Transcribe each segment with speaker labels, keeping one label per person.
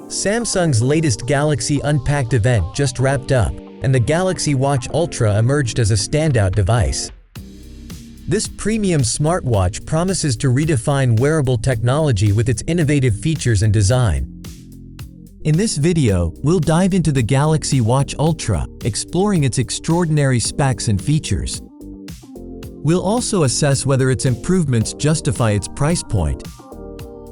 Speaker 1: Samsung's latest Galaxy Unpacked event just wrapped up, and the Galaxy Watch Ultra emerged as a standout device. This premium smartwatch promises to redefine wearable technology with its innovative features and design. In this video, we'll dive into the Galaxy Watch Ultra, exploring its extraordinary specs and features. We'll also assess whether its improvements justify its price point.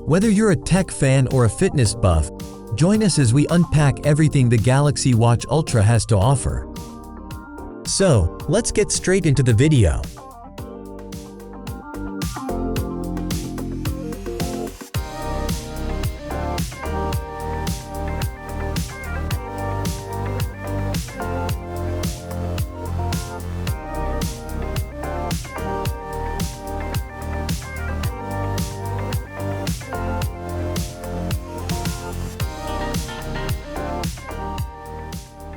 Speaker 1: Whether you're a tech fan or a fitness buff, join us as we unpack everything the Galaxy Watch Ultra has to offer. So, let's get straight into the video.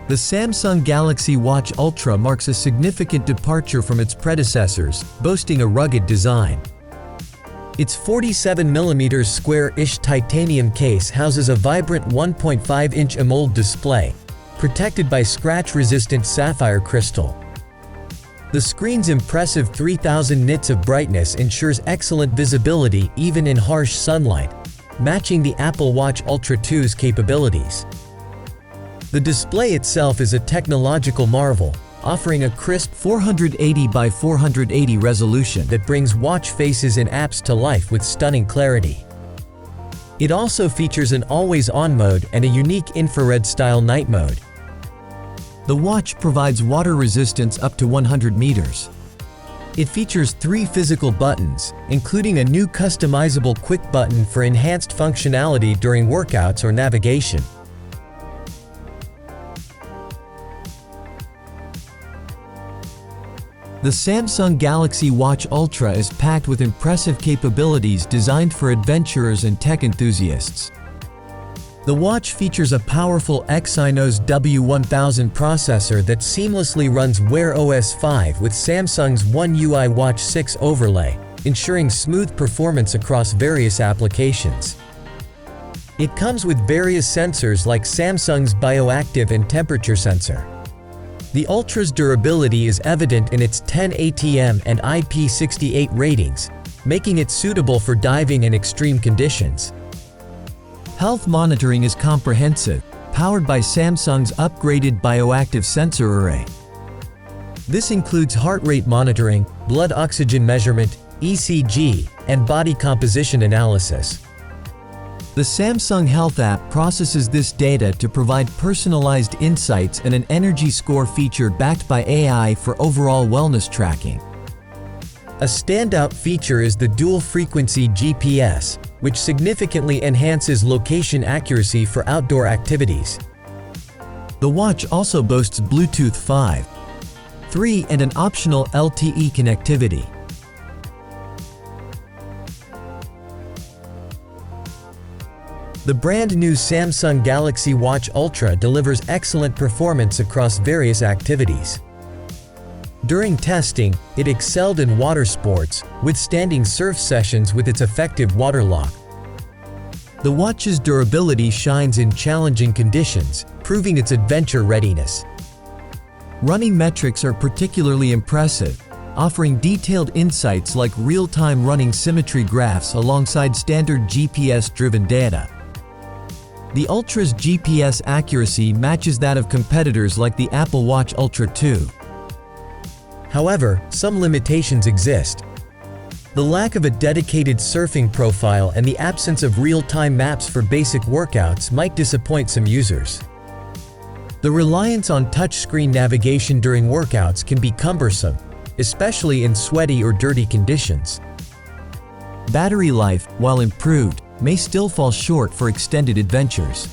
Speaker 1: The Samsung Galaxy Watch Ultra marks a significant departure from its predecessors, boasting a rugged design. Its 47mm square-ish titanium case houses a vibrant 1.5-inch AMOLED display, protected by scratch-resistant sapphire crystal. The screen's impressive 3000 nits of brightness ensures excellent visibility even in harsh sunlight, matching the Apple Watch Ultra 2's capabilities. The display itself is a technological marvel, offering a crisp 480 by 480 resolution that brings watch faces and apps to life with stunning clarity. It also features an always-on mode and a unique infrared-style night mode. The watch provides water resistance up to 100 meters. It features 3 physical buttons, including a new customizable quick button for enhanced functionality during workouts or navigation. The Samsung Galaxy Watch Ultra is packed with impressive capabilities designed for adventurers and tech enthusiasts. The watch features a powerful Exynos W1000 processor that seamlessly runs Wear OS 5 with Samsung's One UI Watch 6 overlay, ensuring smooth performance across various applications. It comes with various sensors like Samsung's bioactive and temperature sensor. The Ultra's durability is evident in its 10 ATM and IP68 ratings, making it suitable for diving in extreme conditions. Health monitoring is comprehensive, powered by Samsung's upgraded bioactive sensor array. This includes heart rate monitoring, blood oxygen measurement, ECG, and body composition analysis. The Samsung Health app processes this data to provide personalized insights and an energy score feature backed by AI for overall wellness tracking. A standout feature is the dual-frequency GPS, which significantly enhances location accuracy for outdoor activities. The watch also boasts Bluetooth 5.3 and an optional LTE connectivity. The brand-new Samsung Galaxy Watch Ultra delivers excellent performance across various activities. During testing, it excelled in water sports, withstanding surf sessions with its effective water lock. The watch's durability shines in challenging conditions, proving its adventure readiness. Running metrics are particularly impressive, offering detailed insights like real-time running symmetry graphs alongside standard GPS-driven data. The Ultra's GPS accuracy matches that of competitors like the Apple Watch Ultra 2. However, some limitations exist. The lack of a dedicated surfing profile and the absence of real-time maps for basic workouts might disappoint some users. The reliance on touchscreen navigation during workouts can be cumbersome, especially in sweaty or dirty conditions. Battery life, while improved, may still fall short for extended adventures.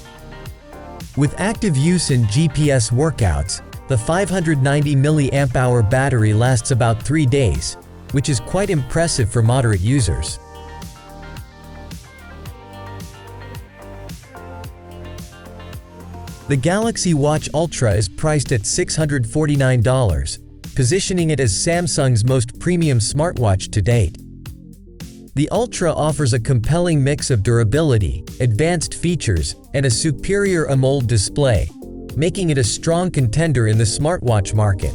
Speaker 1: With active use in GPS workouts, the 590 mAh battery lasts about 3 days, which is quite impressive for moderate users. The Galaxy Watch Ultra is priced at $649, positioning it as Samsung's most premium smartwatch to date. The Ultra offers a compelling mix of durability, advanced features, and a superior AMOLED display, making it a strong contender in the smartwatch market.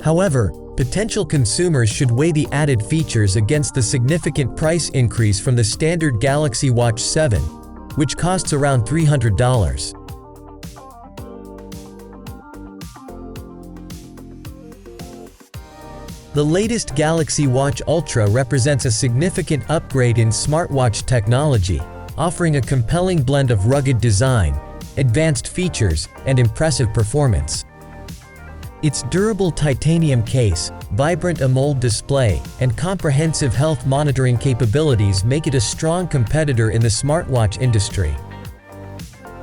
Speaker 1: However, potential consumers should weigh the added features against the significant price increase from the standard Galaxy Watch 7, which costs around $300. The latest Galaxy Watch Ultra represents a significant upgrade in smartwatch technology, offering a compelling blend of rugged design, advanced features, and impressive performance. Its durable titanium case, vibrant AMOLED display, and comprehensive health monitoring capabilities make it a strong competitor in the smartwatch industry.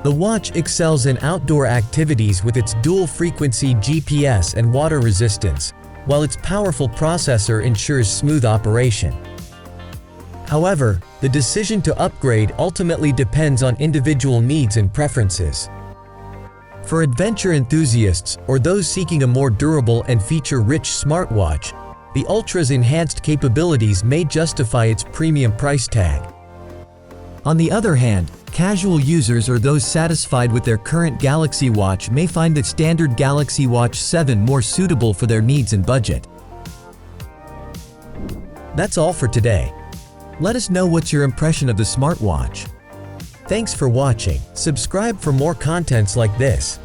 Speaker 1: The watch excels in outdoor activities with its dual-frequency GPS and water resistance, while its powerful processor ensures smooth operation. However, the decision to upgrade ultimately depends on individual needs and preferences. For adventure enthusiasts or those seeking a more durable and feature-rich smartwatch, the Ultra's enhanced capabilities may justify its premium price tag. On the other hand, casual users or those satisfied with their current Galaxy Watch may find the standard Galaxy Watch 7 more suitable for their needs and budget. That's all for today. Let us know what's your impression of the smartwatch. Thanks for watching. Subscribe for more contents like this.